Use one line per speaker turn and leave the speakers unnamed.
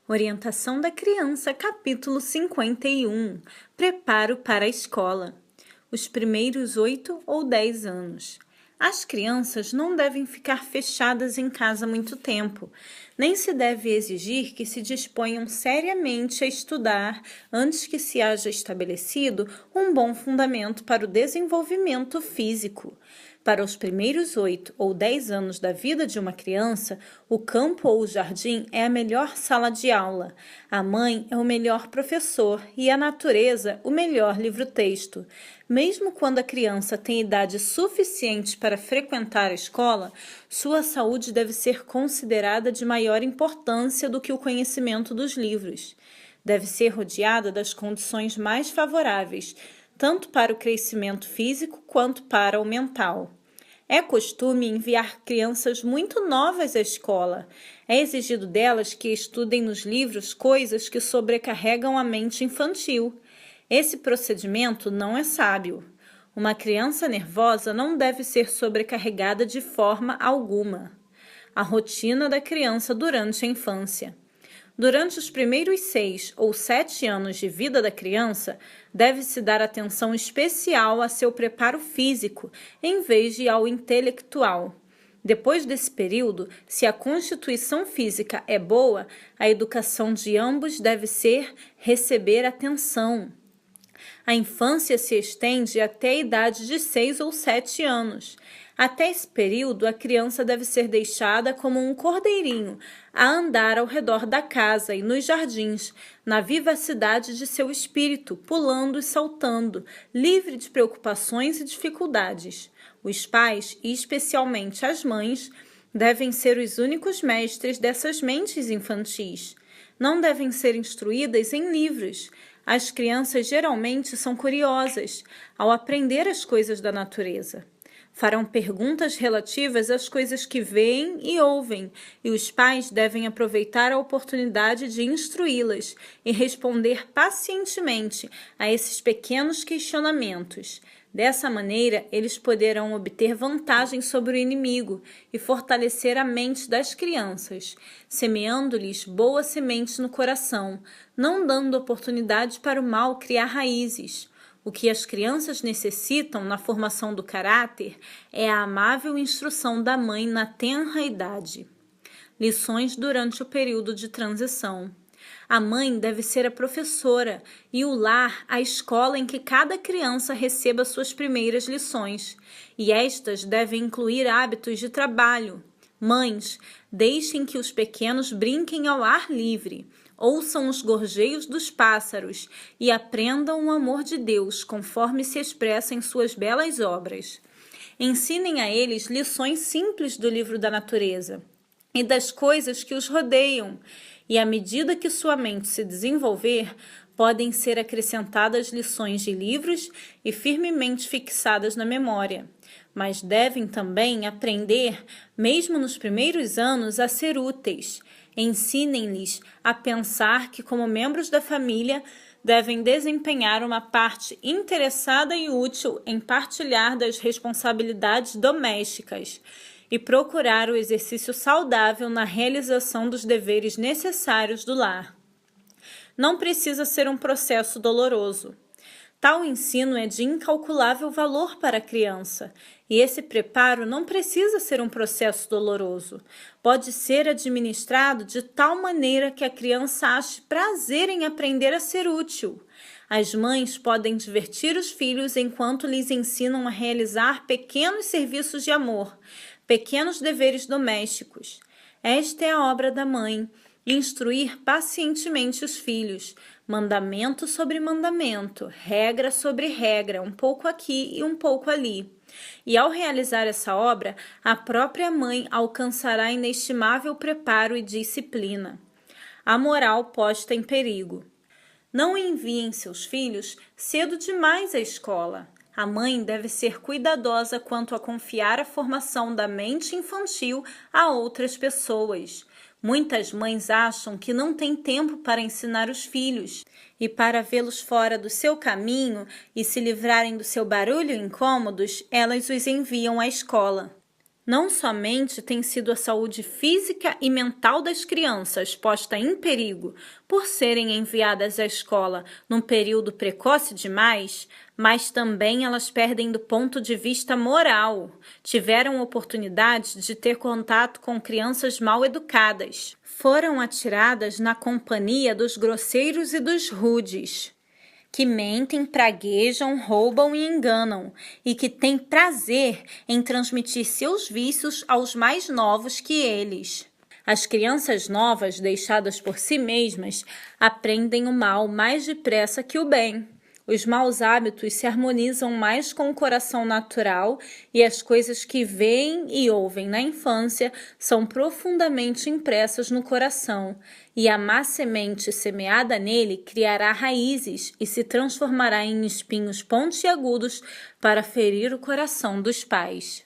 Orientação da criança, capítulo 51. Preparo para a escola. Os primeiros 8 ou 10 anos. As crianças não devem ficar fechadas em casa muito tempo, nem se deve exigir que se disponham seriamente a estudar antes que se haja estabelecido um bom fundamento para o desenvolvimento físico. Para os primeiros 8 ou 10 anos da vida de uma criança, o campo ou o jardim é a melhor sala de aula, a mãe é o melhor professor e a natureza o melhor livro-texto. Mesmo quando a criança tem idade suficiente para frequentar a escola, sua saúde deve ser considerada de maior importância do que o conhecimento dos livros. Deve ser rodeada das condições mais favoráveis, tanto para o crescimento físico quanto para o mental. É costume enviar crianças muito novas à escola. É exigido delas que estudem nos livros coisas que sobrecarregam a mente infantil. Esse procedimento não é sábio. Uma criança nervosa não deve ser sobrecarregada de forma alguma. A rotina da criança durante a infância. Durante os primeiros 6 ou 7 anos de vida da criança, deve-se dar atenção especial a seu preparo físico, em vez de ao intelectual. Depois desse período, se a constituição física é boa, a educação de ambos deve ser receber atenção. A infância se estende até a idade de 6 ou 7 anos. Até esse período, a criança deve ser deixada como um cordeirinho, a andar ao redor da casa e nos jardins, na vivacidade de seu espírito, pulando e saltando, livre de preocupações e dificuldades. Os pais, e especialmente as mães, devem ser os únicos mestres dessas mentes infantis. Não devem ser instruídas em livros. As crianças geralmente são curiosas ao aprender as coisas da natureza. Farão perguntas relativas às coisas que veem e ouvem, e os pais devem aproveitar a oportunidade de instruí-las e responder pacientemente a esses pequenos questionamentos. Dessa maneira, eles poderão obter vantagem sobre o inimigo e fortalecer a mente das crianças, semeando-lhes boas sementes no coração, não dando oportunidade para o mal criar raízes. O que as crianças necessitam na formação do caráter é a amável instrução da mãe na tenra idade. Lições durante o período de transição. A mãe deve ser a professora e o lar a escola em que cada criança receba suas primeiras lições, e estas devem incluir hábitos de trabalho. Mães, deixem que os pequenos brinquem ao ar livre, ouçam os gorjeios dos pássaros e aprendam o amor de Deus conforme se expressa em suas belas obras. Ensinem a eles lições simples do livro da natureza e das coisas que os rodeiam, e à medida que sua mente se desenvolver, podem ser acrescentadas lições de livros e firmemente fixadas na memória. Mas devem também aprender, mesmo nos primeiros anos, a ser úteis. Ensinem-lhes a pensar que, como membros da família, devem desempenhar uma parte interessada e útil em partilhar das responsabilidades domésticas e procurar o exercício saudável na realização dos deveres necessários do lar. Não precisa ser um processo doloroso. Tal ensino é de incalculável valor para a criança, e esse preparo não precisa ser um processo doloroso. Pode ser administrado de tal maneira que a criança ache prazer em aprender a ser útil. As mães podem divertir os filhos enquanto lhes ensinam a realizar pequenos serviços de amor, pequenos deveres domésticos. Esta é a obra da mãe. Instruir pacientemente os filhos, mandamento sobre mandamento, regra sobre regra, um pouco aqui e um pouco ali. E ao realizar essa obra, a própria mãe alcançará inestimável preparo e disciplina. A moral posta em perigo. Não enviem seus filhos cedo demais à escola. A mãe deve ser cuidadosa quanto a confiar a formação da mente infantil a outras pessoas. Muitas mães acham que não têm tempo para ensinar os filhos, e para vê-los fora do seu caminho e se livrarem do seu barulho e incômodos, elas os enviam à escola. Não somente tem sido a saúde física e mental das crianças posta em perigo por serem enviadas à escola num período precoce demais, mas também elas perdem do ponto de vista moral. Tiveram oportunidade de ter contato com crianças mal educadas. Foram atiradas na companhia dos grosseiros e dos rudes, que mentem, praguejam, roubam e enganam, e que têm prazer em transmitir seus vícios aos mais novos que eles. As crianças novas, deixadas por si mesmas, aprendem o mal mais depressa que o bem. Os maus hábitos se harmonizam mais com o coração natural e as coisas que veem e ouvem na infância são profundamente impressas no coração, e a má semente semeada nele criará raízes e se transformará em espinhos pontiagudos para ferir o coração dos pais.